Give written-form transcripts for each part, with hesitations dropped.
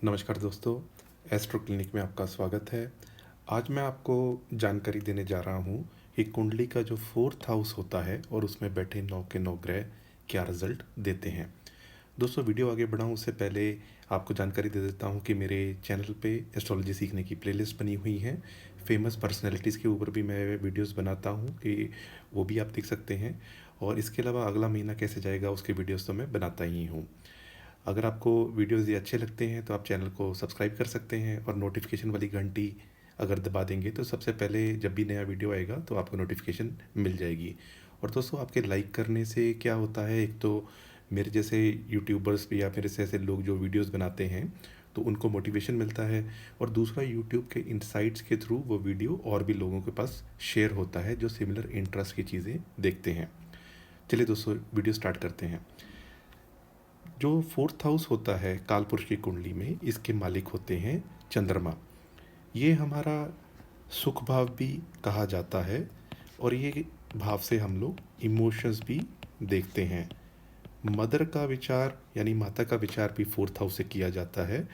नमस्कार दोस्तों, astro clinic में आपका स्वागत है। आज मैं आपको जानकारी देने जा रहा हूँ कि कुंडली का जो फोर्थ हाउस होता है और उसमें बैठे 9 के 9 ग्रह क्या रिजल्ट देते हैं। दोस्तों, वीडियो आगे बढ़ाऊँ उससे पहले आपको जानकारी दे देता हूँ कि मेरे चैनल पे एस्ट्रोलॉजी सीखने की प्लेलिस्ट बनी हुई है। फेमस पर्सनैलिटीज़ के ऊपर भी मैं वीडियोस बनाता हूँ कि वो भी आप देख सकते हैं। और इसके अलावा अगला महीना कैसे जाएगा उसके वीडियोस तो मैं बनाता ही हूँ। अगर आपको वीडियोज़ ये अच्छे लगते हैं तो आप चैनल को सब्सक्राइब कर सकते हैं और नोटिफिकेशन वाली घंटी अगर दबा देंगे तो सबसे पहले जब भी नया वीडियो आएगा तो आपको नोटिफिकेशन मिल जाएगी। और दोस्तों, आपके लाइक करने से क्या होता है, एक तो मेरे जैसे यूट्यूबर्स या मेरे से ऐसे लोग जो वीडियोस बनाते हैं तो उनको मोटिवेशन मिलता है। और दूसरा, यूट्यूब के इंसाइट्स के थ्रू वो वीडियो और भी लोगों के पास शेयर होता है जो सिमिलर इंटरेस्ट की चीज़ें देखते हैं। चलिए दोस्तों, वीडियो स्टार्ट करते हैं। जो फोर्थ हाउस होता है कालपुरुष की कुंडली में, इसके मालिक होते हैं चंद्रमा। ये हमारा सुख भाव भी कहा जाता है और ये भाव से हम लोग इमोशंस भी देखते हैं। मदर का विचार यानी माता का विचार भी फोर्थ हाउस से किया जाता है।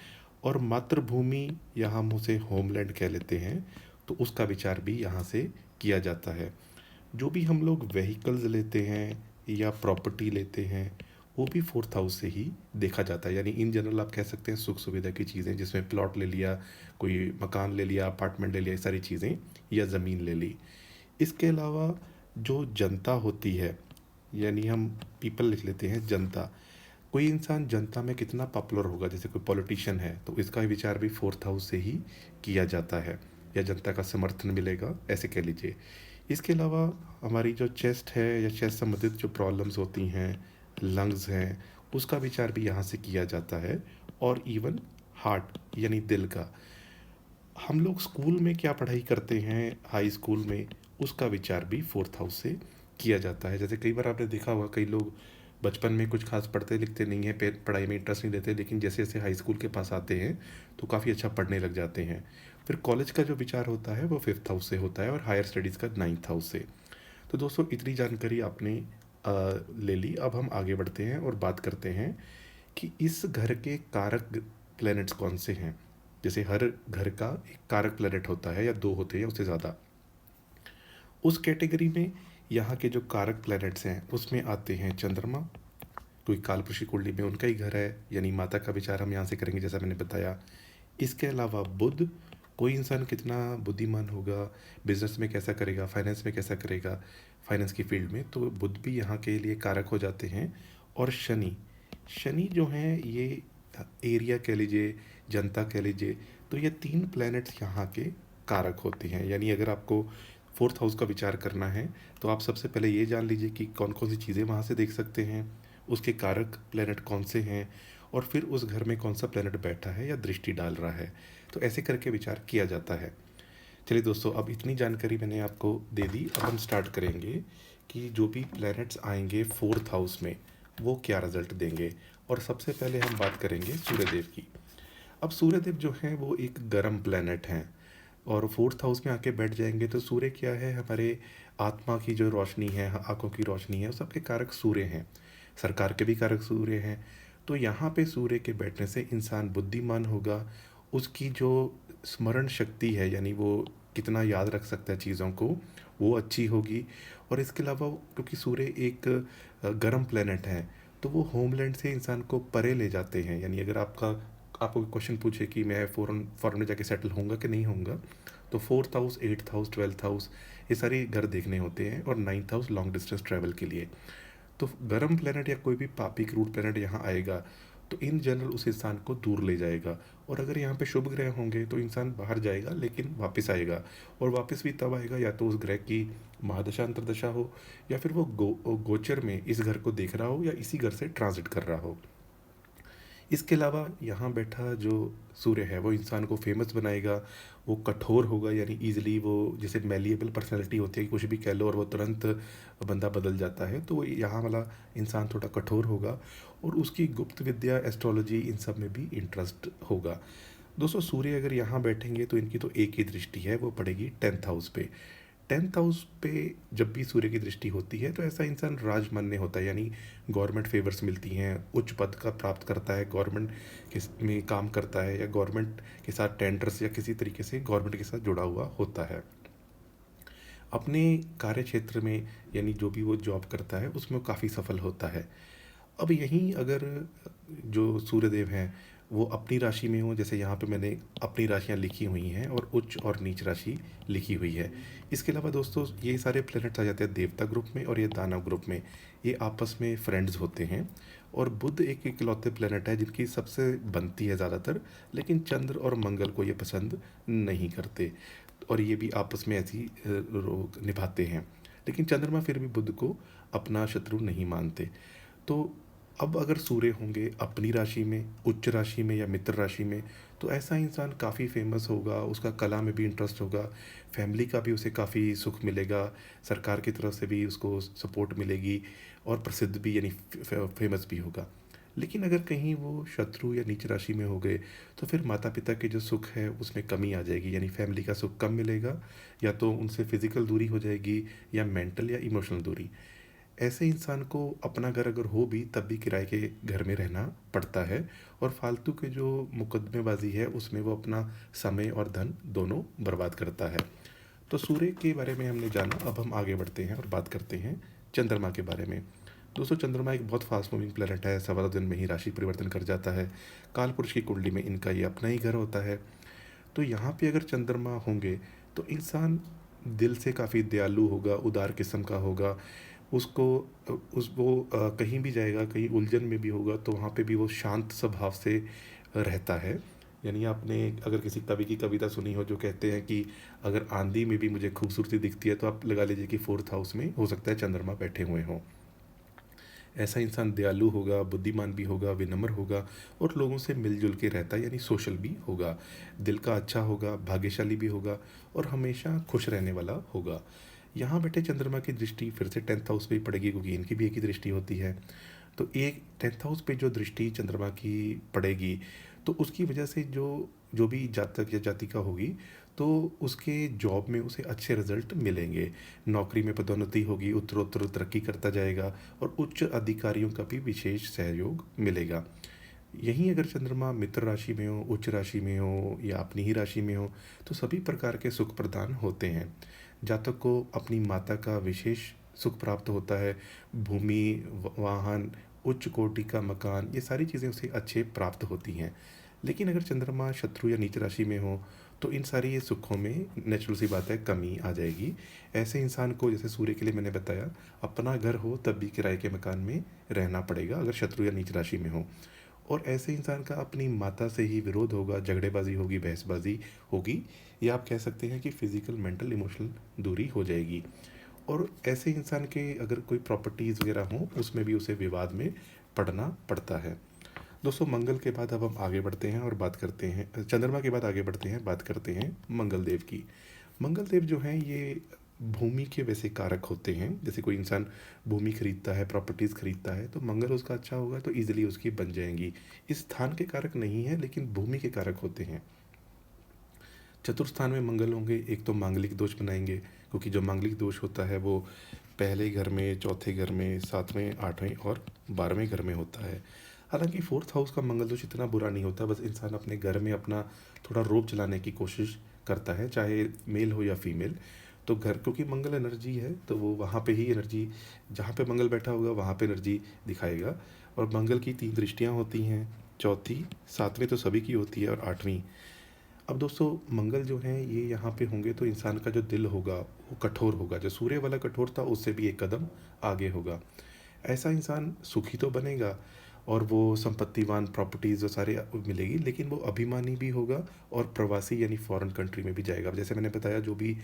और मातृभूमि या हम उसे होमलैंड कह लेते हैं तो उसका विचार भी यहाँ से किया जाता है। जो भी हम लोग व्हीकल्स लेते हैं या प्रॉपर्टी लेते हैं वो भी फोर्थ हाउस से ही देखा जाता है। यानी इन जनरल आप कह सकते हैं सुख सुविधा की चीज़ें, जिसमें प्लॉट ले लिया, कोई मकान ले लिया, अपार्टमेंट ले लिया, ये सारी चीज़ें, या ज़मीन ले ली। इसके अलावा जो जनता होती है, यानी हम पीपल लिख लेते हैं जनता। कोई इंसान जनता में कितना पॉपुलर होगा, जैसे कोई पॉलिटिशियन है तो इसका विचार भी फोर्थ हाउस से ही किया जाता है, या जनता का समर्थन मिलेगा ऐसे कह लीजिए। इसके अलावा हमारी जो चेस्ट है या चेस्ट संबंधित जो प्रॉब्लम्स होती हैं, लंग्स हैं, उसका विचार भी यहाँ से किया जाता है। और इवन हार्ट यानी दिल का, हम लोग स्कूल में क्या पढ़ाई करते हैं हाई स्कूल में, उसका विचार भी फोर्थ हाउस से किया जाता है। जैसे कई बार आपने देखा होगा कई लोग बचपन में कुछ खास पढ़ते लिखते नहीं हैं, पढ़ाई में इंटरेस्ट नहीं लेते, लेकिन जैसे जैसे हाई स्कूल के पास आते हैं तो काफ़ी अच्छा पढ़ने लग जाते हैं। फिर कॉलेज का जो विचार होता है वो फिफ्थ हाउस से होता है और हायर स्टडीज़ का नाइन्थ हाउस से। तो दोस्तों, इतनी जानकारी आपने ले ली। अब हम आगे बढ़ते हैं और बात करते हैं कि इस घर के कारक प्लैनेट्स कौन से हैं। जैसे हर घर का एक कारक प्लैनेट होता है या दो होते हैं उससे ज़्यादा। उस कैटेगरी में यहाँ के जो कारक प्लैनेट्स हैं उसमें आते हैं चंद्रमा। कोई कालपुरुषी कुंडली में उनका ही घर है, यानी माता का विचार हम यहाँ से करेंगे जैसा मैंने बताया। इसके अलावा बुध, कोई इंसान कितना बुद्धिमान होगा, बिजनेस में कैसा करेगा, फाइनेंस में कैसा करेगा, फाइनेंस की फील्ड में, तो बुध भी यहाँ के लिए कारक हो जाते हैं। और शनि, शनि जो हैं ये एरिया कह लीजिए, जनता कह लीजिए, तो ये तीन प्लैनेट्स यहाँ के कारक होते हैं। यानी अगर आपको फोर्थ हाउस का विचार करना है तो आप सबसे पहले ये जान लीजिए कि कौन कौन सी चीज़ें वहाँ से देख सकते हैं, उसके कारक प्लैनेट कौन से हैं, और फिर उस घर में कौन सा प्लैनेट बैठा है या दृष्टि डाल रहा है। तो ऐसे करके विचार किया जाता है। चलिए दोस्तों, अब इतनी जानकारी मैंने आपको दे दी। अब हम स्टार्ट करेंगे कि जो भी प्लैनेट्स आएंगे फोर्थ हाउस में वो क्या रिजल्ट देंगे। और सबसे पहले हम बात करेंगे सूर्यदेव की। अब सूर्यदेव जो हैं वो एक गर्म प्लैनेट हैं और फोर्थ हाउस में आके बैठ जाएंगे तो सूर्य क्या है, हमारे आत्मा की जो रोशनी है, आंखों की रोशनी है, उस सबके कारक सूर्य हैं। सरकार के भी कारक सूर्य हैं। तो यहाँ पे सूर्य के बैठने से इंसान बुद्धिमान होगा। उसकी जो स्मरण शक्ति है, यानी वो कितना याद रख सकता है चीज़ों को, वो अच्छी होगी। और इसके अलावा क्योंकि सूर्य एक गर्म प्लेनेट है तो वो होमलैंड से इंसान को परे ले जाते हैं। यानी अगर आपको क्वेश्चन पूछे कि मैं फॉरेन फॉरेन में जाके सेटल होऊंगा कि नहीं होऊंगा, तो fourth house, eighth house, twelfth house, ये सारे घर देखने होते हैं। और ninth house long distance travel के लिए। तो गर्म प्लेनेट या कोई भी पापी क्रूड प्लेनेट यहाँ आएगा तो इन जनरल उस इंसान को दूर ले जाएगा। और अगर यहाँ पे शुभ ग्रह होंगे तो इंसान बाहर जाएगा लेकिन वापस आएगा। और वापस भी तब आएगा या तो उस ग्रह की महादशा अंतर्दशा हो, या फिर वो गोचर में इस घर को देख रहा हो या इसी घर से ट्रांजिट कर रहा हो। इसके अलावा यहाँ बैठा जो सूर्य है वो इंसान को फेमस बनाएगा। वो कठोर होगा, यानी ईजिली वो, जैसे मेलिएबल पर्सनैलिटी होती है कि कुछ भी कह लो और वो तुरंत बंदा बदल जाता है, तो यहाँ वाला इंसान थोड़ा कठोर होगा। और उसकी गुप्त विद्या, एस्ट्रोलॉजी, इन सब में भी इंटरेस्ट होगा। दोस्तों, सूर्य अगर यहाँ बैठेंगे तो इनकी तो एक ही दृष्टि है, वो पड़ेगी टेंथ हाउस पे। 10th हाउस पे जब भी सूर्य की दृष्टि होती है तो ऐसा इंसान राजमान्य होता है, यानी गवर्नमेंट फेवर्स मिलती हैं, उच्च पद का प्राप्त करता है, गवर्नमेंट के में काम करता है, या गवर्नमेंट के साथ टेंडर्स या किसी तरीके से गवर्नमेंट के साथ जुड़ा हुआ होता है अपने कार्य क्षेत्र में, यानी जो भी वो जॉब करता है उसमें वो काफ़ी सफल होता है। अब यहीं अगर जो सूर्यदेव हैं वो अपनी राशि में हो, जैसे यहाँ पे मैंने अपनी राशियाँ लिखी हुई हैं और उच्च और नीच राशि लिखी हुई है। इसके अलावा दोस्तों ये सारे प्लैनेट्स आ जाते हैं देवता ग्रुप में और ये दानव ग्रुप में, ये आपस में फ्रेंड्स होते हैं। और बुध एक इकलौते प्लैनेट है जिनकी सबसे बनती है ज़्यादातर, लेकिन चंद्र और मंगल को ये पसंद नहीं करते और ये भी आपस में ऐसी रोग निभाते हैं। लेकिन चंद्रमा फिर भी बुध को अपना शत्रु नहीं मानते। तो अब अगर सूर्य होंगे अपनी राशि में, उच्च राशि में या मित्र राशि में, तो ऐसा इंसान काफ़ी फेमस होगा, उसका कला में भी इंटरेस्ट होगा, फैमिली का भी उसे काफ़ी सुख मिलेगा, सरकार की तरफ से भी उसको सपोर्ट मिलेगी और प्रसिद्ध भी यानी फेमस भी होगा। लेकिन अगर कहीं वो शत्रु या नीच राशि में हो गए तो फिर माता पिता के जो सुख है उसमें कमी आ जाएगी, यानी फैमिली का सुख कम मिलेगा, या तो उनसे फिजिकल दूरी हो जाएगी या मेंटल या इमोशनल दूरी। ऐसे इंसान को अपना घर अगर हो भी तब भी किराए के घर में रहना पड़ता है और फालतू के जो मुकदमेबाजी है उसमें वो अपना समय और धन दोनों बर्बाद करता है। तो सूर्य के बारे में हमने जाना, अब हम आगे बढ़ते हैं और बात करते हैं चंद्रमा के बारे में। दोस्तों चंद्रमा एक बहुत फास्ट मूविंग प्लेनेट है, 15 दिन में ही राशि परिवर्तन कर जाता है। काल पुरुष की कुंडली में इनका ये अपना ही घर होता है। तो यहाँ पे अगर चंद्रमा होंगे तो इंसान दिल से काफ़ी दयालु होगा, उदार किस्म का होगा। उसको उस वो कहीं भी जाएगा, कहीं उलझन में भी होगा तो वहाँ पे भी वो शांत स्वभाव से रहता है। यानी आपने अगर किसी कवि की कविता सुनी हो जो कहते हैं कि अगर आंधी में भी मुझे खूबसूरती दिखती है, तो आप लगा लीजिए कि 4th हाउस में हो सकता है चंद्रमा बैठे हुए हों। ऐसा इंसान दयालु होगा, बुद्धिमान भी होगा, विनम्र होगा और लोगों से मिलजुल के रहता है, यानी सोशल भी होगा, दिल का अच्छा होगा, भाग्यशाली भी होगा और हमेशा खुश रहने वाला होगा। यहाँ बैठे चंद्रमा की दृष्टि फिर से 10th हाउस पे ही पड़ेगी, क्योंकि इनकी भी एक ही दृष्टि होती है। तो एक 10th हाउस पे जो दृष्टि चंद्रमा की पड़ेगी तो उसकी वजह से जो जो भी जातक या जातिका होगी तो उसके जॉब में उसे अच्छे रिजल्ट मिलेंगे, नौकरी में पदोन्नति होगी, उत्तरोत्तर तरक्की करता जाएगा और उच्च अधिकारियों का भी विशेष सहयोग मिलेगा। यहीं अगर चंद्रमा मित्र राशि में हो, उच्च राशि में हो या अपनी ही राशि में हो तो सभी प्रकार के सुख प्रदान होते हैं। जातक को अपनी माता का विशेष सुख प्राप्त होता है, भूमि, वाहन, उच्च कोटि का मकान, ये सारी चीज़ें उसे अच्छे प्राप्त होती हैं। लेकिन अगर चंद्रमा शत्रु या नीच राशि में हो तो इन सारी ये सुखों में नेचुरल सी बात है कमी आ जाएगी। ऐसे इंसान को, जैसे सूर्य के लिए मैंने बताया, अपना घर हो तब भी किराए के मकान में रहना पड़ेगा अगर शत्रु या नीच राशि में हो। और ऐसे इंसान का अपनी माता से ही विरोध होगा, झगड़ेबाजी होगी, बहसबाजी होगी, या आप कह सकते हैं कि फिजिकल मेंटल इमोशनल दूरी हो जाएगी। और ऐसे इंसान के अगर कोई प्रॉपर्टीज़ वगैरह हों उसमें भी उसे विवाद में पड़ना पड़ता है। दोस्तों मंगल के बाद अब हम आगे बढ़ते हैं और बात करते हैं, चंद्रमा के बाद आगे बढ़ते हैं, बात करते हैं मंगल देव की। मंगल देव जो हैं ये भूमि के वैसे कारक होते हैं। जैसे कोई इंसान भूमि खरीदता है, प्रॉपर्टीज़ खरीदता है, तो मंगल उसका अच्छा होगा तो ईजिली उसकी बन जाएंगी। इस स्थान के कारक नहीं है लेकिन भूमि के कारक होते हैं। चतुर्थ स्थान में मंगल होंगे, एक तो मांगलिक दोष बनाएंगे, क्योंकि जो मांगलिक दोष होता है वो पहले घर में, चौथे घर में, सातवें, आठवें और 12वें घर में होता है। हालांकि 4th हाउस का मंगल दोष इतना बुरा नहीं होता, बस इंसान अपने घर में अपना थोड़ा रोब चलाने की कोशिश करता है, चाहे मेल हो या फीमेल। तो घर, क्योंकि मंगल एनर्जी है तो वो वहाँ पे ही एनर्जी, जहाँ पे मंगल बैठा होगा वहाँ पे एनर्जी दिखाएगा। और मंगल की 3 दृष्टियाँ होती हैं, चौथी, सातवीं तो सभी की होती है और आठवीं। अब दोस्तों मंगल जो हैं ये यहाँ पे होंगे तो इंसान का जो दिल होगा वो कठोर होगा, जो सूर्य वाला कठोर था उससे भी एक कदम आगे होगा। ऐसा इंसान सुखी तो बनेगा और वो संपत्तिवान, प्रॉपर्टीज़ जो सारे मिलेगी, लेकिन वो अभिमानी भी होगा और प्रवासी यानी फॉरेन कंट्री में भी जाएगा। अब जैसे मैंने बताया जो भी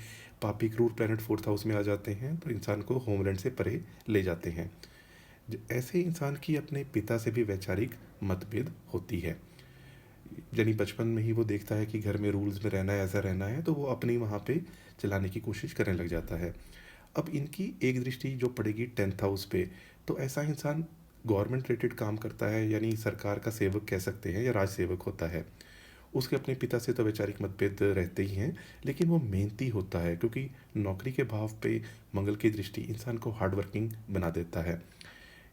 पापी क्रूर प्लैनेट 4th हाउस में आ जाते हैं तो इंसान को होमलैंड से परे ले जाते हैं। ऐसे इंसान की अपने पिता से भी वैचारिक मतभेद होती है, यानी बचपन में ही वो देखता है कि घर में रूल्स में रहना है, ऐसा रहना है, तो वो अपनी वहाँ पे चलाने की कोशिश करने लग जाता है। अब इनकी एक दृष्टि जो पड़ेगी 10th हाउस पे, तो ऐसा इंसान गवर्नमेंट रिलेटेड काम करता है, यानी सरकार का सेवक कह सकते हैं या राज सेवक होता है। उसके अपने पिता से तो वैचारिक मतभेद रहते ही हैं, लेकिन वो मेहनती होता है क्योंकि नौकरी के भाव पे मंगल की दृष्टि इंसान को हार्ड वर्किंग बना देता है।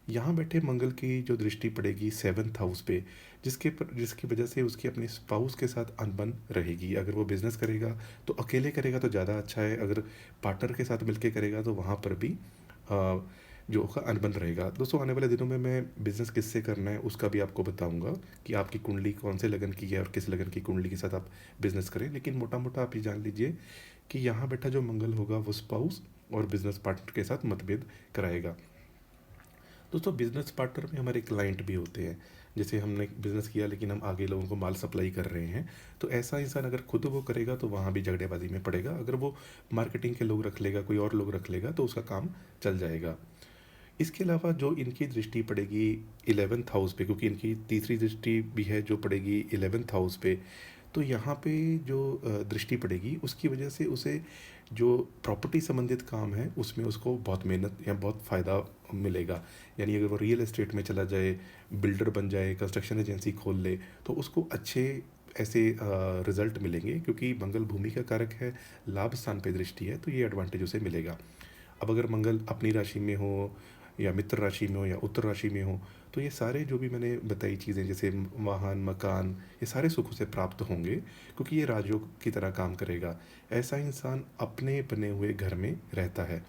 यहाँ बैठे मंगल की जो दृष्टि पड़ेगी सेवन्थ हाउस पे, जिसकी वजह से उसकी अपने स्पाउस के साथ अनबन रहेगी। अगर वो बिजनेस करेगा तो अकेले करेगा तो ज़्यादा अच्छा है, अगर पार्टनर के साथ मिलके करेगा तो वहाँ पर भी अ, जो होगा अनबन रहेगा। दोस्तों आने वाले दिनों में मैं बिज़नेस किससे करना है उसका भी आपको बताऊंगा कि आपकी कुंडली कौन से लगन की है और किस लगन की कुंडली के साथ आप बिज़नेस करें। लेकिन मोटा मोटा आप ये जान लीजिए कि यहाँ बैठा जो मंगल होगा वो स्पाउस और बिजनेस पार्टनर के साथ मतभेद कराएगा। दोस्तों बिजनेस पार्टनर में हमारे क्लाइंट भी होते हैं। जैसे हमने बिजनेस किया लेकिन हम आगे लोगों को माल सप्लाई कर रहे हैं, तो ऐसा इंसान अगर खुद वो करेगा तो वहाँ भी झगड़ेबाजी में पड़ेगा। अगर वो मार्केटिंग के लोग रख लेगा, कोई और लोग रख लेगा, तो उसका काम चल जाएगा। इसके अलावा जो इनकी दृष्टि पड़ेगी 11th हाउस पे, क्योंकि इनकी तीसरी दृष्टि भी है जो पड़ेगी 11th हाउस पे, तो यहाँ पे जो दृष्टि पड़ेगी उसकी वजह से उसे जो प्रॉपर्टी संबंधित काम है उसमें उसको बहुत मेहनत या बहुत फ़ायदा मिलेगा। यानी अगर वो रियल एस्टेट में चला जाए, बिल्डर बन जाए, कंस्ट्रक्शन एजेंसी खोल ले, तो उसको अच्छे ऐसे रिजल्ट मिलेंगे, क्योंकि मंगल भूमि का कारक है, लाभ स्थान पे दृष्टि है, तो ये एडवांटेज उसे मिलेगा। अब अगर मंगल अपनी राशि में हो या मित्र राशि में हो या उत्तर राशि में हो, तो ये सारे जो भी मैंने बताई चीज़ें जैसे वाहन, मकान, ये सारे सुख उसे प्राप्त होंगे, क्योंकि ये राजयोग की तरह काम करेगा। ऐसा इंसान अपने बने हुए घर में रहता है।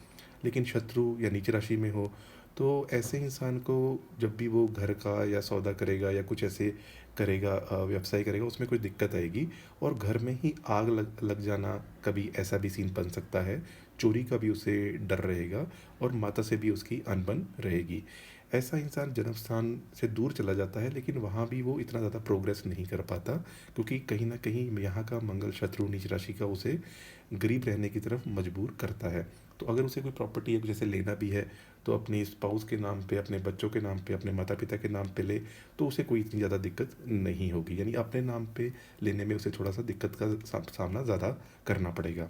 लेकिन शत्रु या नीच राशि में हो तो ऐसे इंसान को जब भी वो घर का या सौदा करेगा या कुछ ऐसे करेगा, व्यवसाय करेगा, उसमें कोई दिक्कत आएगी और घर में ही आग लग लग जाना, कभी ऐसा भी सीन बन सकता है। चोरी का भी उसे डर रहेगा और माता से भी उसकी अनबन रहेगी। ऐसा इंसान जन्म स्थान से दूर चला जाता है, लेकिन वहाँ भी वो इतना ज़्यादा प्रोग्रेस नहीं कर पाता, क्योंकि कहीं ना कहीं यहाँ का मंगल शत्रु नीच राशि का उसे गरीब रहने की तरफ मजबूर करता है। तो अगर उसे कोई प्रॉपर्टी एक जैसे लेना भी है तो अपनी स्पाउस के नाम पे, अपने बच्चों के नाम पे, अपने माता पिता के नाम पे ले, तो उसे कोई इतनी ज़्यादा दिक्कत नहीं होगी। यानी अपने नाम पे लेने में उसे थोड़ा सा दिक्कत का सामना ज़्यादा करना पड़ेगा।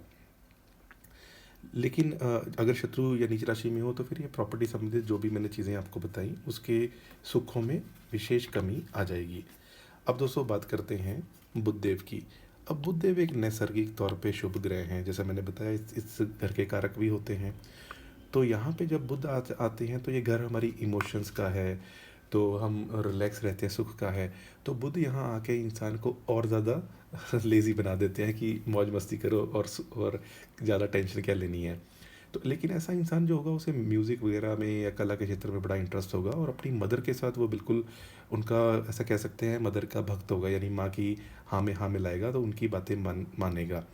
लेकिन अगर शत्रु या नीच राशि में हो तो फिर ये प्रॉपर्टी संबंधित जो भी मैंने चीज़ें आपको बताई उसके सुखों में विशेष कमी आ जाएगी। अब दोस्तों बात करते हैं बुधदेव की। अब बुधदेव एक नैसर्गिक तौर पे शुभ ग्रह हैं, जैसा मैंने बताया इस घर के कारक भी होते हैं। तो यहाँ पे जब बुध आते हैं तो ये घर हमारी इमोशंस का है, तो हम रिलैक्स रहते हैं, सुख का है। तो बुध यहाँ आके इंसान को और ज़्यादा लेज़ी बना देते हैं कि मौज मस्ती करो और ज़्यादा टेंशन क्या लेनी है। तो लेकिन ऐसा इंसान जो होगा उसे म्यूज़िक वगैरह में या कला के क्षेत्र में बड़ा इंटरेस्ट होगा और अपनी मदर के साथ वो बिल्कुल उनका ऐसा कह सकते हैं मदर का भक्त होगा। यानी माँ की हाँ मिलाएगा तो उनकी बातें मानेगा।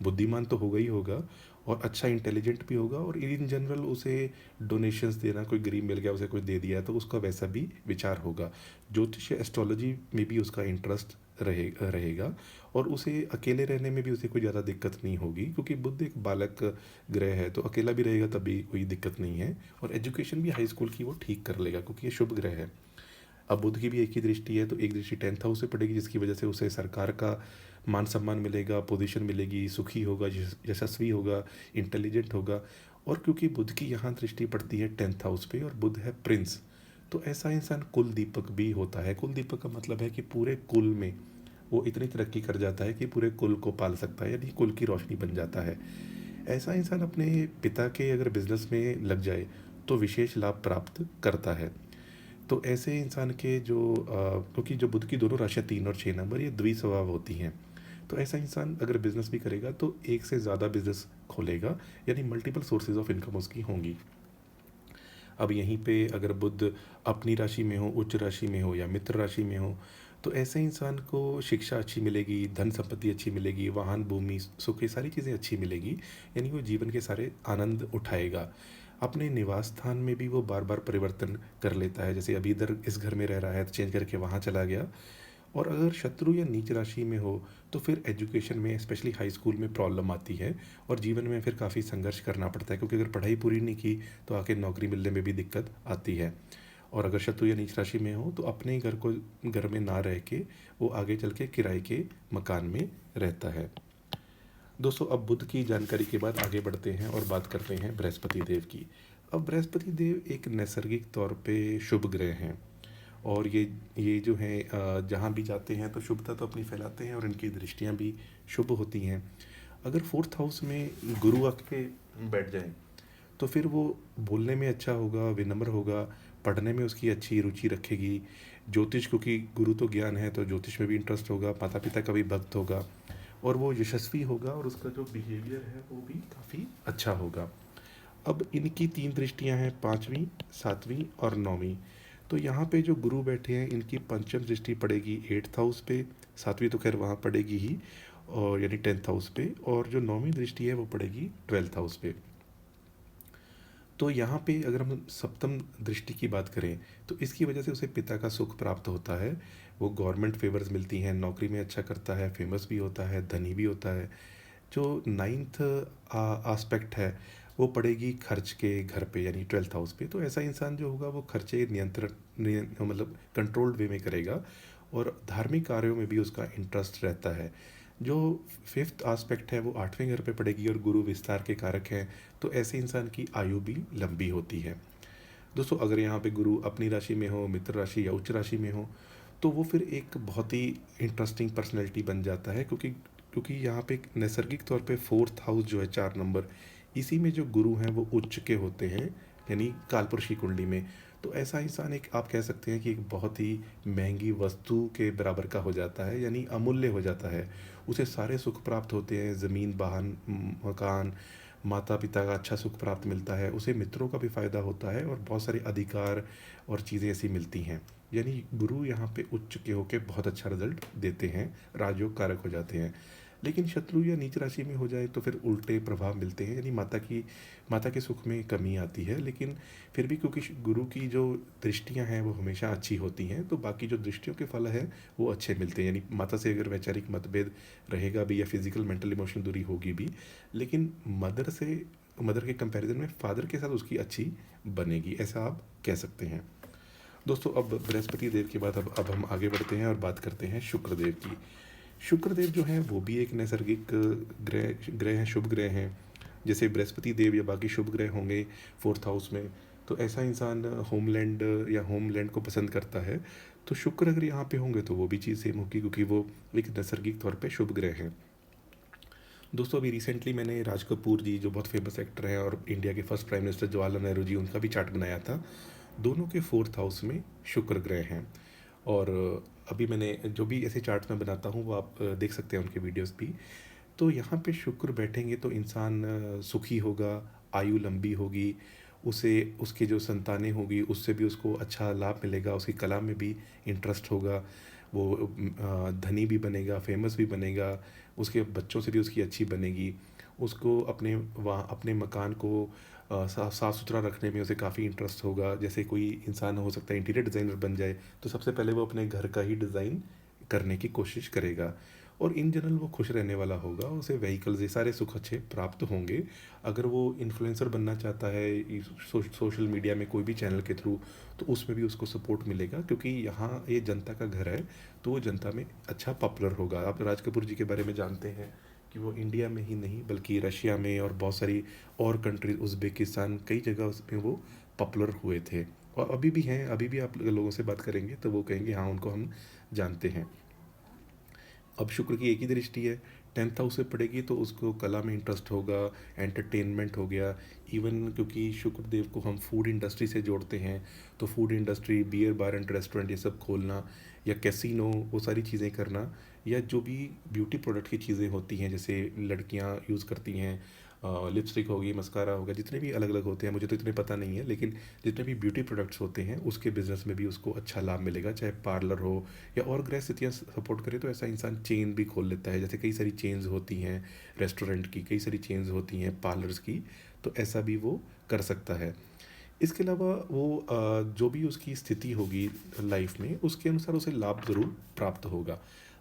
बुद्धिमान तो होगा ही होगा और अच्छा इंटेलिजेंट भी होगा, और इन जनरल उसे डोनेशंस देना, कोई गरीब मिल गया उसे कोई दे दिया तो उसका वैसा भी विचार होगा। ज्योतिष एस्ट्रोलॉजी में भी उसका इंटरेस्ट रहेगा और उसे अकेले रहने में भी उसे कोई ज़्यादा दिक्कत नहीं होगी, क्योंकि बुध एक बालक ग्रह है तो अकेला भी रहेगा तभी कोई दिक्कत नहीं है। और एजुकेशन भी हाई स्कूल की वो ठीक कर लेगा क्योंकि ये शुभ ग्रह है। अब बुध की भी एक ही दृष्टि है तो एक दृष्टि 10th हाउस से पड़ेगी, जिसकी वजह से उसे सरकार का मान सम्मान मिलेगा, पोजीशन मिलेगी, सुखी होगा, यशस्वी होगा, इंटेलिजेंट होगा। और क्योंकि बुध की यहाँ दृष्टि पड़ती है 10th हाउस पे और बुध है प्रिंस, तो ऐसा इंसान कुल दीपक भी होता है। कुल दीपक का मतलब है कि पूरे कुल में वो इतनी तरक्की कर जाता है कि पूरे कुल को पाल सकता है, यानी कुल की रोशनी बन जाता है। ऐसा इंसान अपने पिता के अगर बिजनेस में लग जाए तो विशेष लाभ प्राप्त करता है। तो ऐसे इंसान के जो क्योंकि जो बुध की दोनों राशियाँ 3 और 6 नंबर ये द्विस्वभाव होती हैं, तो ऐसा इंसान अगर बिजनेस भी करेगा तो एक से ज़्यादा बिजनेस खोलेगा, यानी मल्टीपल सोर्सेज ऑफ इनकम उसकी होंगी। अब यहीं पे अगर बुध अपनी राशि में हो, उच्च राशि में हो या मित्र राशि में हो, तो ऐसे इंसान को शिक्षा अच्छी मिलेगी, धन संपत्ति अच्छी मिलेगी, वाहन, भूमि, सुख, ये सारी चीज़ें अच्छी मिलेगी। यानी वो जीवन के सारे आनंद उठाएगा। अपने निवास स्थान में भी वो बार बार परिवर्तन कर लेता है, जैसे अभी इधर इस घर में रह रहा है तो चेंज करके वहाँ चला गया। और अगर शत्रु या नीच राशि में हो तो फिर एजुकेशन में, स्पेशली हाई स्कूल में प्रॉब्लम आती है और जीवन में फिर काफ़ी संघर्ष करना पड़ता है, क्योंकि अगर पढ़ाई पूरी नहीं की तो आके नौकरी मिलने में भी दिक्कत आती है। और अगर शत्रु या नीच राशि में हो तो अपने ही घर में ना रह के वो आगे चल के किराए के मकान में रहता है। दोस्तों अब बुध की जानकारी के बाद आगे बढ़ते हैं और बात करते हैं बृहस्पति देव की। अब बृहस्पति देव एक नैसर्गिक तौर पे शुभ ग्रह हैं और ये जो हैं जहाँ भी जाते हैं तो शुभता तो अपनी फैलाते हैं और इनकी दृष्टियाँ भी शुभ होती हैं। अगर फोर्थ हाउस में गुरु आके बैठ जाए तो फिर वो बोलने में अच्छा होगा, विनम्र होगा, पढ़ने में उसकी अच्छी रुचि रखेगी। ज्योतिष, क्योंकि गुरु तो ज्ञान है, तो ज्योतिष में भी इंटरेस्ट होगा, माता पिता का भी भक्त होगा और वो यशस्वी होगा और उसका जो बिहेवियर है वो भी काफ़ी अच्छा होगा। अब इनकी तीन दृष्टियां हैं, पाँचवीं, सातवीं और नौवीं। तो यहाँ पे जो गुरु बैठे हैं इनकी पंचम दृष्टि पड़ेगी एट्थ हाउस पे, सातवीं तो खैर वहाँ पड़ेगी ही, और यानी टेंथ हाउस पे, और जो नौवीं दृष्टि है वो पड़ेगी ट्वेल्थ हाउस पे। तो यहाँ पे अगर हम सप्तम दृष्टि की बात करें तो इसकी वजह से उसे पिता का सुख प्राप्त होता है। वो गवर्नमेंट फेवर्स मिलती हैं, नौकरी में अच्छा करता है, फेमस भी होता है, धनी भी होता है। जो नाइन्थ आस्पेक्ट है वो पड़ेगी खर्च के घर पे, यानी ट्वेल्थ हाउस पे। तो ऐसा इंसान जो होगा वो खर्चे मतलब कंट्रोल्ड वे में करेगा और धार्मिक कार्यों में भी उसका इंटरेस्ट रहता है। जो फिफ्थ आस्पेक्ट है वो आठवें घर पे पड़ेगी और गुरु विस्तार के कारक हैं, तो ऐसे इंसान की आयु भी लंबी होती है। दोस्तों, अगर यहाँ पे गुरु अपनी राशि में हो, मित्र राशि या उच्च राशि में हो, तो वो फिर एक बहुत ही इंटरेस्टिंग पर्सनैलिटी बन जाता है, क्योंकि क्योंकि यहाँ पे नैसर्गिक तौर पे फोर्थ हाउस जो है 4 नंबर, इसी में जो गुरु हैं वो उच्च के होते हैं, यानी कालपुरुषी कुंडली में। तो ऐसा इंसान एक, आप कह सकते हैं कि एक बहुत ही महंगी वस्तु के बराबर का हो जाता है, यानी अमूल्य हो जाता है। उसे सारे सुख प्राप्त होते हैं, ज़मीन, वाहन, मकान, माता पिता का अच्छा सुख प्राप्त मिलता है, उसे मित्रों का भी फ़ायदा होता है और बहुत सारे अधिकार और चीज़ें ऐसी मिलती हैं। यानी गुरु यहाँ पे उच्च के होके बहुत अच्छा रिजल्ट देते हैं, राजयोग कारक हो जाते हैं। लेकिन शत्रु या नीच राशि में हो जाए तो फिर उल्टे प्रभाव मिलते हैं, यानी माता के सुख में कमी आती है। लेकिन फिर भी क्योंकि गुरु की जो दृष्टियां हैं वो हमेशा अच्छी होती हैं, तो बाकी जो दृष्टियों के फल है वो अच्छे मिलते हैं। यानी माता से अगर वैचारिक मतभेद रहेगा भी या फिजिकल मेंटल इमोशनल दूरी होगी भी, लेकिन मदर के कंपैरिजन में फादर के साथ उसकी अच्छी बनेगी, ऐसा आप कह सकते हैं। दोस्तों, अब बृहस्पति देव के बाद अब हम आगे बढ़ते हैं और बात करते हैं शुक्र देव की। शुक्र देव जो हैं वो भी एक नैसर्गिक ग्रह हैं, शुभ ग्रह हैं। जैसे बृहस्पति देव या बाकी शुभ ग्रह होंगे फोर्थ हाउस में, तो ऐसा इंसान होमलैंड को पसंद करता है। तो शुक्र अगर यहाँ पे होंगे तो वो भी चीज़ सेम होगी, क्योंकि वो एक नैसर्गिक तौर पे शुभ ग्रह हैं। दोस्तों, अभी रिसेंटली मैंने राज कपूर जी, जो बहुत फेमस एक्टर हैं, और इंडिया के first prime minister Jawaharlal Nehru ji, उनका भी चार्ट बनाया था। दोनों के फोर्थ हाउस में शुक्र ग्रह हैं। और अभी मैंने जो भी ऐसे चार्ट्स मैं बनाता हूँ वो आप देख सकते हैं उनके वीडियोस भी। तो यहाँ पे शुक्र बैठेंगे तो इंसान सुखी होगा, आयु लंबी होगी, उसे उसकी जो संतानें होगी उससे भी उसको अच्छा लाभ मिलेगा, उसकी कला में भी इंटरेस्ट होगा, वो धनी भी बनेगा, फेमस भी बनेगा, उसके बच्चों से भी उसकी अच्छी बनेगी। उसको अपने मकान को साफ़ सुथरा रखने में उसे काफ़ी इंटरेस्ट होगा। जैसे कोई इंसान हो सकता है इंटीरियर डिज़ाइनर बन जाए, तो सबसे पहले वो अपने घर का ही डिज़ाइन करने की कोशिश करेगा। और इन जनरल वो खुश रहने वाला होगा, उसे व्हीकल्स, ये सारे सुख अच्छे प्राप्त होंगे। अगर वो इन्फ्लुएंसर बनना चाहता है सोशल मीडिया में कोई भी चैनल के थ्रू, तो उसमें भी उसको सपोर्ट मिलेगा, क्योंकि यहाँ ये जनता का घर है, तो वो जनता में अच्छा पॉपुलर होगा। आप राज कपूर जी के बारे में जानते हैं कि वो इंडिया में ही नहीं बल्कि रशिया में और बहुत सारी और कंट्रीज, उज़्बेकिस्तान, कई जगह उसमें वो पॉपुलर हुए थे और अभी भी हैं। अभी भी आप लोगों से बात करेंगे तो वो कहेंगे हाँ, उनको हम जानते हैं। अब शुक्र की एक ही दृष्टि है, टेंथ हाउस से पड़ेगी तो उसको कला में इंटरेस्ट होगा, एंटरटेनमेंट हो गया। इवन क्योंकि शुक्र देव को हम फूड इंडस्ट्री से जोड़ते हैं, तो food industry, beer bar and restaurant, ये सब खोलना, या कैसीनो, वो सारी चीज़ें करना, या जो भी ब्यूटी प्रोडक्ट की चीज़ें होती हैं जैसे लड़कियां यूज़ करती हैं, लिपस्टिक होगी, मस्कारा होगा, जितने भी अलग अलग होते हैं, मुझे तो इतने पता नहीं है, लेकिन जितने भी ब्यूटी प्रोडक्ट्स होते हैं उसके बिज़नेस में भी उसको अच्छा लाभ मिलेगा, चाहे पार्लर हो या और ग्रह स्थितियाँ सपोर्ट करे तो ऐसा इंसान चेन भी खोल लेता है। जैसे कई सारी चेन्स होती हैं रेस्टोरेंट की, कई सारी चेन्स होती हैं पार्लर्स की, तो ऐसा भी वो कर सकता है। इसके अलावा वो जो भी उसकी स्थिति होगी लाइफ में उसके अनुसार उसे लाभ ज़रूर प्राप्त होगा।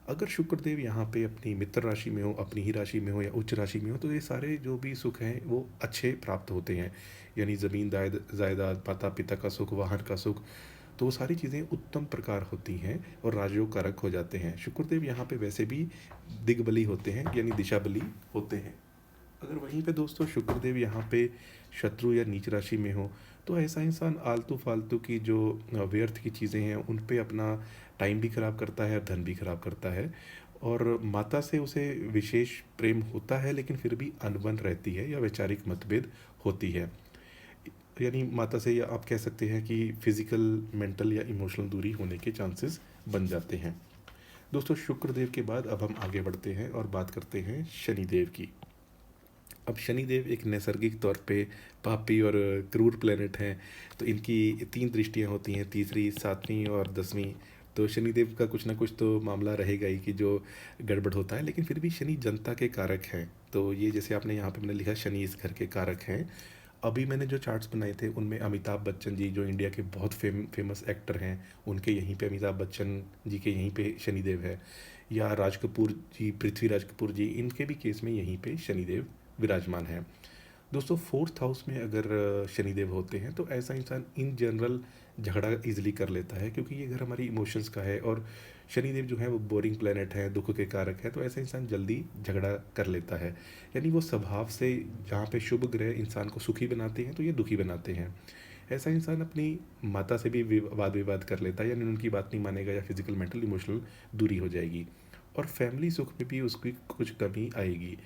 अगर शुक्रदेव यहाँ पे अपनी मित्र राशि में हो, अपनी ही राशि में हो या उच्च राशि में हो, तो ये सारे जो भी सुख हैं वो अच्छे प्राप्त होते हैं। यानी ज़मीन जायदाद, माता पिता का सुख, वाहन का सुख, तो वो सारी चीज़ें उत्तम प्रकार होती हैं और राजयोग कारक हो जाते हैं। शुक्रदेव यहाँ पे वैसे भी दिग्बली होते हैं, यानी दिशा बली होते हैं। अगर वहीं पे दोस्तों शुक्रदेव यहाँ पे शत्रु या नीच राशि में हो, तो ऐसा इंसान आलतू फालतू की जो व्यर्थ की चीज़ें हैं उन पे अपना टाइम भी खराब करता है और धन भी खराब करता है। और माता से उसे विशेष प्रेम होता है, लेकिन फिर भी अनबन रहती है या वैचारिक मतभेद होती है। यानी माता से, या आप कह सकते हैं कि फिजिकल, मेंटल या इमोशनल दूरी होने के चांसेस बन जाते हैं। दोस्तों, शुक्रदेव के बाद अब हम आगे बढ़ते हैं और बात करते हैं शनिदेव की। अब शनिदेव एक नैसर्गिक तौर पे पापी और क्रूर प्लेनेट हैं। तो इनकी तीन दृष्टियां होती हैं, तीसरी, सातवीं और 10वीं। तो शनिदेव का कुछ ना कुछ तो मामला रहेगा ही कि जो गड़बड़ होता है, लेकिन फिर भी शनि जनता के कारक हैं। तो ये जैसे आपने यहाँ पे मैंने लिखा, शनि इस घर के कारक हैं। अभी मैंने जो चार्ट्स बनाए थे उनमें अमिताभ बच्चन जी, जो इंडिया के बहुत फेमस एक्टर हैं, उनके यहीं पे अमिताभ बच्चन जी के यहीं पे शनिदेव है। या राज कपूर जी, पृथ्वीराज कपूर जी, इनके भी केस में यहीं पे शनिदेव विराजमान है। दोस्तों, फोर्थ हाउस में अगर शनिदेव होते हैं तो ऐसा इंसान इन जनरल झगड़ा इजीली कर लेता है, क्योंकि ये घर हमारी इमोशंस का है और शनिदेव जो है वो बोरिंग प्लेनेट है, दुख के कारक है। तो ऐसा इंसान जल्दी झगड़ा कर लेता है। यानी वो स्वभाव से, जहाँ पे शुभ ग्रह इंसान को सुखी बनाते हैं तो ये दुखी बनाते हैं। ऐसा इंसान अपनी माता से भी वाद विवाद कर लेता है, यानी उनकी बात नहीं मानेगा या फिजिकल, मेंटल, इमोशनल दूरी हो जाएगी। और फैमिली सुख में भी उसकी कुछ कमी आएगी।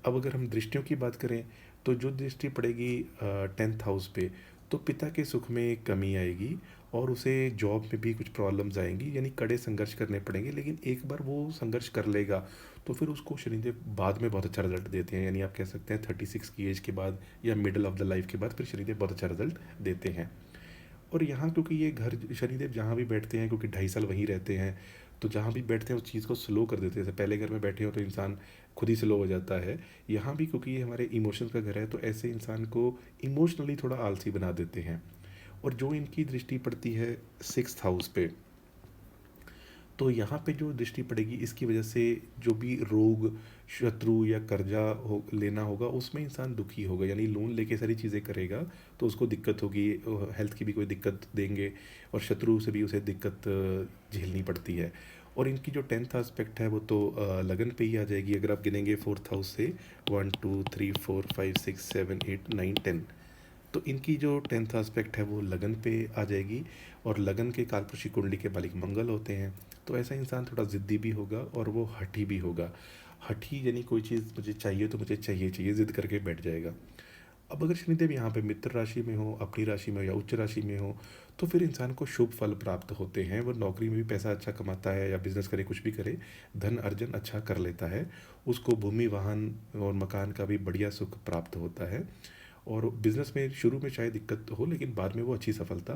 अब अगर हम दृष्टियों की बात करें, तो जो दृष्टि पड़ेगी 10th हाउस पे, तो पिता के सुख में कमी आएगी और उसे जॉब में भी कुछ प्रॉब्लम्स आएंगी, यानी कड़े संघर्ष करने पड़ेंगे। लेकिन एक बार वो संघर्ष कर लेगा तो फिर उसको शनिदेव बाद में बहुत अच्छा रिजल्ट देते हैं। यानी आप कह सकते हैं 36 की एज के बाद या मिडल ऑफ द लाइफ के बाद फिर शनिदेव बहुत अच्छा रिजल्ट देते हैं। और यहाँ क्योंकि ये घर, शनिदेव जहाँ भी बैठते हैं, क्योंकि 2.5 साल वहीं रहते हैं, तो जहाँ भी बैठते हैं उस चीज़ को स्लो कर देते हैं। जैसे पहले घर में बैठे हो तो इंसान खुद ही स्लो हो जाता है। यहाँ भी क्योंकि ये हमारे इमोशंस का घर है, तो ऐसे इंसान को इमोशनली थोड़ा आलसी बना देते हैं। और जो इनकी दृष्टि पड़ती है 6th हाउस पे, तो यहाँ पे जो दृष्टि पड़ेगी, इसकी वजह से जो भी रोग, शत्रु या कर्जा हो लेना होगा, उसमें इंसान दुखी होगा। यानी लोन लेके सारी चीज़ें करेगा तो उसको दिक्कत होगी, हेल्थ की भी कोई दिक्कत देंगे, और शत्रु से भी उसे दिक्कत झेलनी पड़ती है। और इनकी जो 10th एस्पेक्ट है वो तो लगन पे ही आ जाएगी। अगर आप गिनेंगे 4th हाउस से, 1 2 3 4 5 6 7 8 9 10, तो इनकी जो 10th एस्पेक्ट है वो लगन पे आ जाएगी। और लगन के कालपुरुषी कुंडली के मालिक मंगल होते हैं। तो ऐसा इंसान थोड़ा ज़िद्दी भी होगा और वो हठी भी होगा। हठी यानी कोई चीज़ मुझे चाहिए तो मुझे चाहिए चाहिए, ज़िद करके बैठ जाएगा। अब अगर शनिदेव यहाँ पे मित्र राशि में हो, अपनी राशि में हो या उच्च राशि में हो, तो फिर इंसान को शुभ फल प्राप्त होते हैं। वो नौकरी में भी पैसा अच्छा कमाता है, या बिजनेस करे, कुछ भी करे, धन अर्जन अच्छा कर लेता है। उसको भूमि, वाहन और मकान का भी बढ़िया सुख प्राप्त होता है। और बिजनेस में शुरू में चाहे दिक्कत हो, लेकिन बाद में वो अच्छी सफलता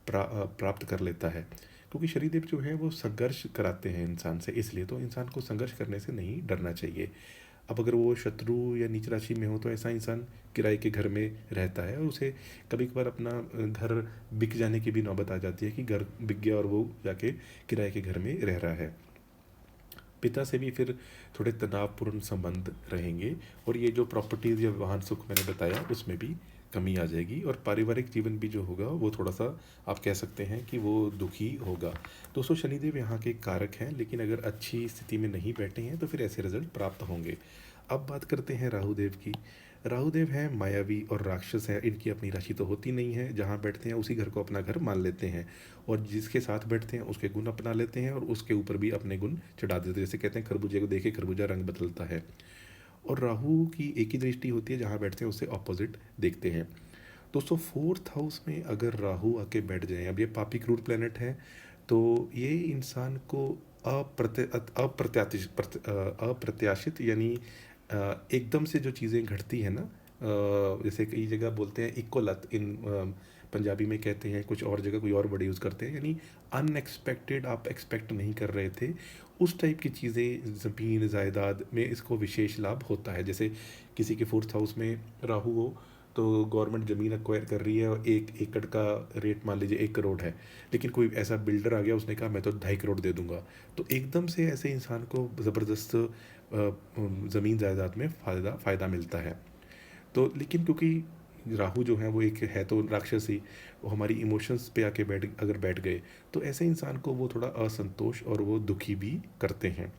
प्राप्त कर लेता है। क्योंकि शनिदेव जो है वो संघर्ष कराते हैं इंसान से, इसलिए तो इंसान को संघर्ष करने से नहीं डरना चाहिए। अब अगर वो शत्रु या नीच राशि में हो, तो ऐसा इंसान किराए के घर में रहता है और उसे कभी कभार अपना घर बिक जाने की भी नौबत आ जाती है कि घर बिक गया और वो जाके किराए के घर में रह रहा है। पिता से भी फिर थोड़े तनावपूर्ण संबंध रहेंगे। और ये जो प्रॉपर्टीज़ या वाहन सुख मैंने बताया, उसमें भी कमी आ जाएगी। और पारिवारिक जीवन भी जो होगा वो थोड़ा सा, आप कह सकते हैं कि वो दुखी होगा। दोस्तों, शनिदेव यहाँ के कारक हैं, लेकिन अगर अच्छी स्थिति में नहीं बैठे हैं तो फिर ऐसे रिजल्ट प्राप्त होंगे। अब बात करते हैं राहुदेव की। राहुदेव हैं मायावी और राक्षस हैं। इनकी अपनी राशि तो होती नहीं है, जहाँ बैठते हैं उसी घर को अपना घर मान लेते हैं, और जिसके साथ बैठते हैं उसके गुण अपना लेते हैं और उसके ऊपर भी अपने गुण चढ़ा देते हैं। जैसे कहते हैं, खरबूजे को देखे खरबूजा रंग बदलता है। और राहु की एक ही दृष्टि होती है, जहाँ बैठते हैं उससे ऑपोजिट देखते हैं। दोस्तों, 4th हाउस में अगर राहु आके बैठ जाए, अब ये पापी क्रूर प्लेनेट है, तो ये इंसान को अप्रत्याशित, यानी एकदम से जो चीज़ें घटती हैं ना, जैसे कई जगह बोलते हैं इक्कोलत, इन पंजाबी में कहते हैं, कुछ और जगह कोई और वर्ड यूज़ करते हैं, यानी अनएक्सपेक्टेड, आप एक्सपेक्ट नहीं कर रहे थे, उस टाइप की चीज़ें, ज़मीन जायदाद में इसको विशेष लाभ होता है। जैसे किसी के 4th हाउस में राहु हो, तो गवर्नमेंट ज़मीन एक्वायर कर रही है और 1 एकड़ का रेट मान लीजिए 1 करोड़ है, लेकिन कोई ऐसा बिल्डर आ गया, उसने कहा मैं तो 2.5 करोड़ दे दूंगा, तो एकदम से ऐसे इंसान को ज़बरदस्त ज़मीन जायदाद में फ़ायदा मिलता है। तो लेकिन क्योंकि राहु जो है वो एक है तो राक्षस ही, वो हमारी इमोशंस पे आके बैठ गए, तो ऐसे इंसान को वो थोड़ा असंतोष और वो दुखी भी करते हैं।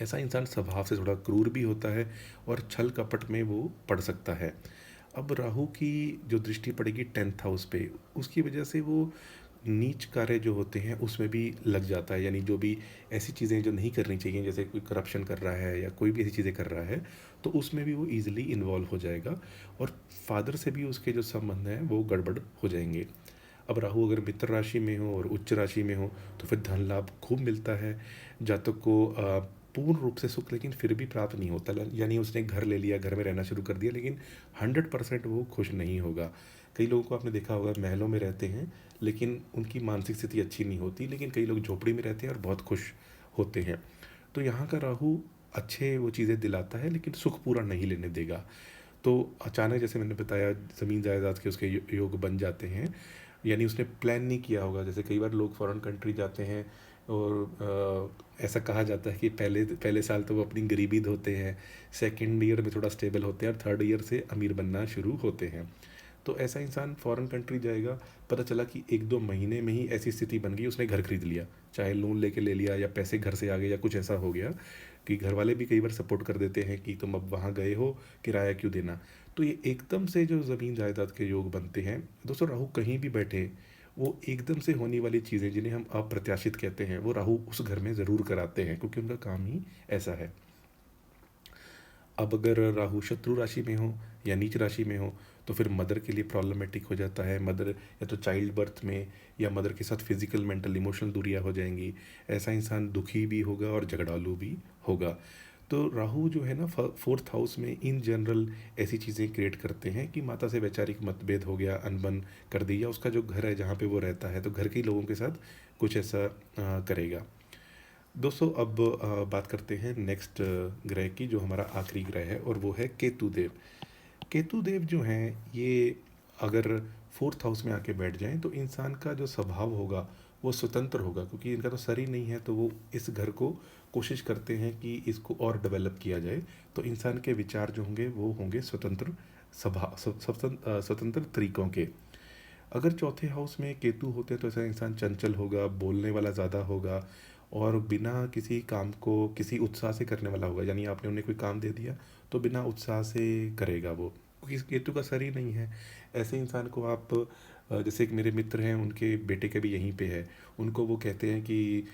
ऐसा इंसान स्वभाव से थोड़ा क्रूर भी होता है और छल कपट में वो पड़ सकता है। अब राहु की जो दृष्टि पड़ेगी 10th हाउस पे, उसकी वजह से वो नीच कार्य जो होते हैं उसमें भी लग जाता है। यानी जो भी ऐसी चीज़ें जो नहीं करनी चाहिए, जैसे कोई करप्शन कर रहा है या कोई भी ऐसी चीज़ें कर रहा है, तो उसमें भी वो ईज़िली इन्वॉल्व हो जाएगा और फादर से भी उसके जो संबंध हैं वो गड़बड़ हो जाएंगे। अब राहु अगर मित्र राशि में हो और उच्च राशि में हो तो फिर धन लाभ खूब मिलता है। जातक को पूर्ण रूप से सुख लेकिन फिर भी प्राप्त नहीं होता। यानी उसने घर ले लिया, घर में रहना शुरू कर दिया, लेकिन 100% वो खुश नहीं होगा। कई लोगों को आपने देखा होगा महलों में रहते हैं लेकिन उनकी मानसिक स्थिति अच्छी नहीं होती, लेकिन कई लोग झोपड़ी में रहते हैं और बहुत खुश होते हैं। तो यहाँ का राहु अच्छे वो चीज़ें दिलाता है लेकिन सुख पूरा नहीं लेने देगा। तो अचानक जैसे मैंने बताया ज़मीन जायदाद के उसके योग बन जाते हैं। यानी उसने प्लान नहीं किया होगा। जैसे कई बार लोग फॉरेन कंट्री जाते हैं और ऐसा कहा जाता है कि पहले पहले साल तो वो अपनी गरीबी धोते हैं, सेकंड ईयर में थोड़ा स्टेबल होते हैं और थर्ड ईयर से अमीर बनना शुरू होते हैं। तो ऐसा इंसान फॉरेन कंट्री जाएगा, पता चला कि 1-2 महीने में ही ऐसी स्थिति बन गई, उसने घर खरीद लिया, चाहे लोन लेके ले लिया या पैसे घर से आ गए या कुछ ऐसा हो गया कि घर वाले भी कई बार सपोर्ट कर देते हैं कि तुम अब वहाँ गए हो, किराया क्यों देना। तो ये एकदम से जो ज़मीन जायदाद के योग बनते हैं दोस्तों, राहु कहीं भी बैठे, वो एकदम से होने वाली चीज़ें जिन्हें हम अप्रत्याशित कहते हैं वो राहु उस घर में ज़रूर कराते हैं, क्योंकि उनका काम ही ऐसा है। अब अगर राहु शत्रु राशि में हो या नीच राशि में हो तो फिर मदर के लिए प्रॉब्लमेटिक हो जाता है। मदर या तो चाइल्ड बर्थ में या मदर के साथ फिजिकल मेंटल इमोशनल दूरियां हो जाएंगी। ऐसा इंसान दुखी भी होगा और झगड़ालू भी होगा। तो राहु जो है ना 4th हाउस में इन जनरल ऐसी चीज़ें क्रिएट करते हैं कि माता से वैचारिक मतभेद हो गया, अनबन कर दी, या उसका जो घर है जहाँ पे वो रहता है तो घर के लोगों के साथ कुछ ऐसा करेगा। दोस्तों अब बात करते हैं नेक्स्ट ग्रह की, जो हमारा आखिरी ग्रह है और वो है केतु देव। केतु देव जो हैं ये अगर 4th हाउस में आके बैठ जाएं तो इंसान का जो स्वभाव होगा वो स्वतंत्र होगा, क्योंकि इनका तो सर ही नहीं है। तो वो इस घर को कोशिश करते हैं कि इसको और डेवलप किया जाए। तो इंसान के विचार जो होंगे वो होंगे स्वतंत्र, स्वतंत्र तरीकों के। अगर चौथे हाउस में केतु होते तो ऐसा इंसान चंचल होगा, बोलने वाला ज़्यादा होगा और बिना किसी काम को किसी उत्साह से करने वाला होगा। यानी आपने उन्हें कोई काम दे दिया तो बिना उत्साह से करेगा वो, क्योंकि केतु का सर ही नहीं है। ऐसे इंसान को आप जैसे एक मेरे मित्र हैं, उनके बेटे के भी यहीं पे है। उनको वो कहते हैं कि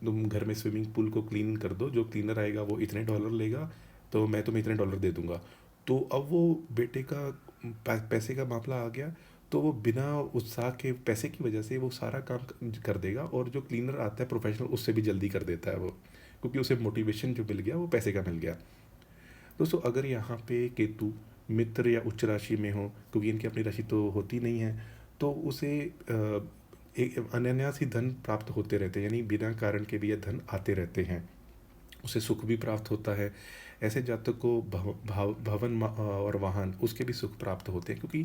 तुम घर में स्विमिंग पूल को क्लीन कर दो, जो क्लीनर आएगा वो इतने डॉलर लेगा, तो मैं तुम्हें इतने डॉलर दे दूंगा। तो अब वो बेटे का पैसे का मामला आ गया, तो वो बिना उत्साह के पैसे की वजह से वो सारा काम कर देगा और जो क्लीनर आता है प्रोफेशनल उससे भी जल्दी कर देता है वो, क्योंकि उसे मोटिवेशन जो मिल गया वो पैसे का मिल गया। दोस्तों अगर यहाँ पे केतु मित्र या उच्च राशि में हो, क्योंकि इनकी अपनी राशि तो होती नहीं है, तो उसे एक अनायास ही धन प्राप्त होते रहते हैं। यानी बिना कारण के भी यह धन आते रहते हैं, उसे सुख भी प्राप्त होता है। ऐसे जातक को भवन और वाहन उसके भी सुख प्राप्त होते हैं, क्योंकि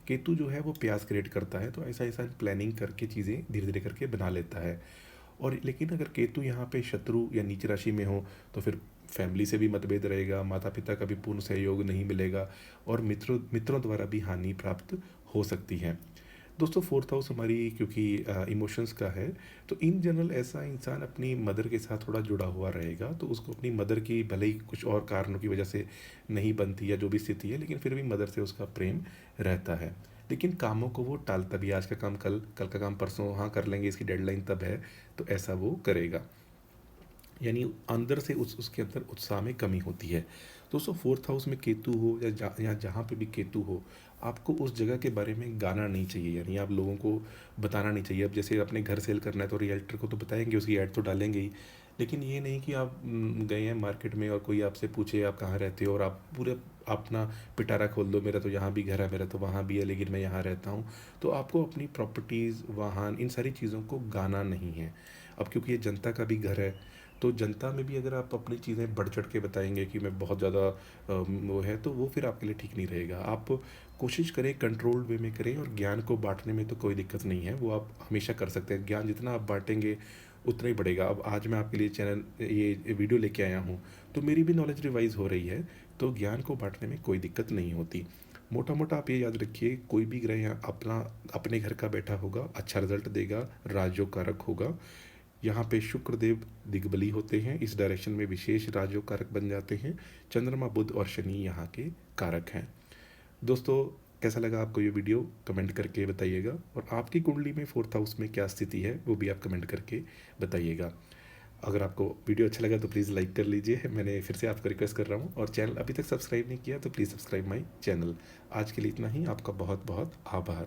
केतु जो है वो प्यास क्रिएट करता है। तो ऐसा ऐसा प्लानिंग करके चीज़ें धीरे धीरे करके बना लेता है। और लेकिन अगर केतु यहाँ पे शत्रु या नीच राशि में हो तो फिर फैमिली से भी मतभेद रहेगा, माता पिता का भी पूर्ण सहयोग नहीं मिलेगा और मित्रों द्वारा भी हानि प्राप्त हो सकती है। दोस्तों 4th हाउस हमारी क्योंकि इमोशंस का है, तो इन जनरल ऐसा इंसान अपनी मदर के साथ थोड़ा जुड़ा हुआ रहेगा। तो उसको अपनी मदर की भले ही कुछ और कारणों की वजह से नहीं बनती या जो भी स्थिति है, लेकिन फिर भी मदर से उसका प्रेम रहता है। लेकिन कामों को वो टालता भी, आज का काम कल, कल का काम परसों, हाँ कर लेंगे, इसकी डेडलाइन तब है, तो ऐसा वो करेगा। यानी अंदर से उसके अंदर उत्साह में कमी होती है। दोस्तों 4th हाउस में केतु हो या जहाँ पे भी केतु हो, आपको उस जगह के बारे में गाना नहीं चाहिए। यानी आप लोगों को बताना नहीं चाहिए। अब जैसे अपने घर सेल करना है तो रियल्टर को तो बताएंगे, उसकी ऐड तो डालेंगे ही, लेकिन ये नहीं कि आप गए हैं मार्केट में और कोई आपसे पूछे आप कहाँ रहते हो और आप पूरे अपना पिटारा खोल दो, मेरा तो यहाँ भी घर है, मेरा तो वहाँ भी है, लेकिन मैं यहाँ रहता हूँ। तो आपको अपनी प्रॉपर्टीज़, वाहन, इन सारी चीज़ों को गाना नहीं है। अब क्योंकि ये जनता का भी घर है, तो जनता में भी अगर आप अपनी चीज़ें बढ़ चढ़ के बताएंगे कि मैं बहुत ज़्यादा वो है, तो वो फिर आपके लिए ठीक नहीं रहेगा। आप कोशिश करें कंट्रोल्ड वे में करें, और ज्ञान को बांटने में तो कोई दिक्कत नहीं है, वो आप हमेशा कर सकते हैं। ज्ञान जितना आप बांटेंगे उतना ही बढ़ेगा। अब आज मैं आपके लिए ये वीडियो लेके आया हूँ, तो मेरी भी नॉलेज रिवाइज हो रही है, तो ज्ञान को बांटने में कोई दिक्कत नहीं होती। मोटा मोटा आप ये याद रखिए, कोई भी ग्रह यहाँ अपने घर का बैठा होगा अच्छा रिजल्ट देगा, राजयोग कारक होगा। यहाँ पे शुक्र देव दिग्बली होते हैं, इस डायरेक्शन में विशेष राजयोग कारक बन जाते हैं। चंद्रमा बुध और शनि यहाँ के कारक हैं। दोस्तों कैसा लगा आपको ये वीडियो कमेंट करके बताइएगा, और आपकी कुंडली में 4th हाउस में क्या स्थिति है वो भी आप कमेंट करके बताइएगा। अगर आपको वीडियो अच्छा लगा तो प्लीज़ लाइक कर लीजिए, मैंने फिर से आपको रिक्वेस्ट कर रहा हूँ, और चैनल अभी तक सब्सक्राइब नहीं किया तो प्लीज़ सब्सक्राइब माई चैनल। आज के लिए इतना ही, आपका बहुत बहुत आभार।